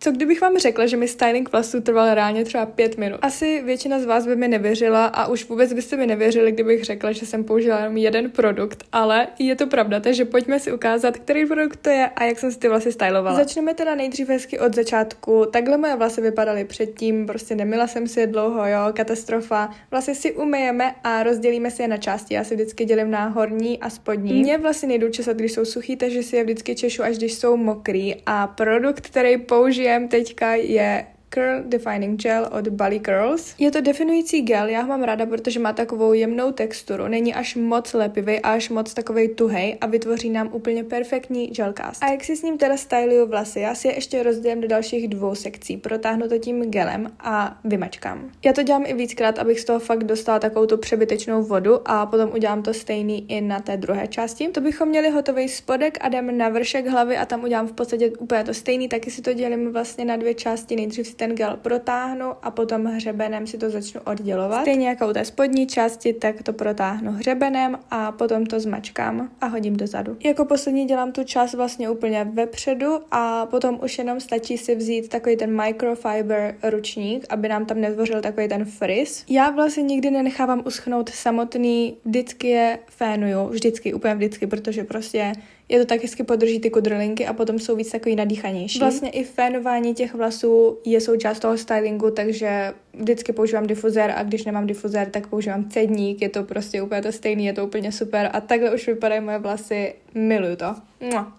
Co kdybych vám řekla, že mi styling vlasů trval reálně třeba 5 minut? Asi většina z vás by mi nevěřila a už vůbec byste mi nevěřili, kdybych řekla, že jsem použila jenom jeden produkt, ale je to pravda, takže pojďme si ukázat, který produkt to je a jak jsem si ty vlasy stylovala. Začneme teda nejdřív hezky od začátku. Takhle moje vlasy vypadaly předtím, prostě nemila jsem si je dlouho, jo, katastrofa. Vlasy si umyjeme a rozdělíme si je na části. Já si vždycky dělím na horní a spodní. Mně vlasy nejdou česat, když jsou suchý, takže si je vždycky češu, až když jsou mokrý. A produkt, který použijem teďka, je Curl Defining Gel od Bali Curls. Je to definující gel, já ho mám ráda, protože má takovou jemnou texturu, není až moc lepivý a až moc takovej tuhej a vytvoří nám úplně perfektní gel cast. A jak si s ním teda styluju vlasy? Já si je ještě rozdělím do dalších 2 sekcí, protáhnu to tím gelem a vymačkám. Já to dělám i víckrát, abych z toho fakt dostala takovou tu přebytečnou vodu a potom udělám to stejný i na té druhé části. To bychom měli hotový spodek a jdem na vršek hlavy a tam udělám v podstatě úplně to stejný, taky si to dělím vlastně na 2 části, nejdřív ten gel protáhnu a potom hřebenem si to začnu oddělovat. Stejně jako u té spodní části, tak to protáhnu hřebenem a potom to zmačkám a hodím dozadu. Jako poslední dělám tu část vlastně úplně vepředu a potom už jenom stačí si vzít takový ten microfiber ručník, aby nám tam netvořil takový ten frizz. Já vlastně nikdy nenechávám uschnout samotný, vždycky je fénuju, úplně vždycky, protože prostě je to tak hezky podrží ty kudrlinky a potom jsou víc takový nadýchanější. Vlastně i fénování těch vlasů je součást toho stylingu, takže vždycky používám difuzér a když nemám difuzér, tak používám cedník, je to prostě úplně to stejný, je to úplně super a takhle už vypadají moje vlasy, miluju to. Mua.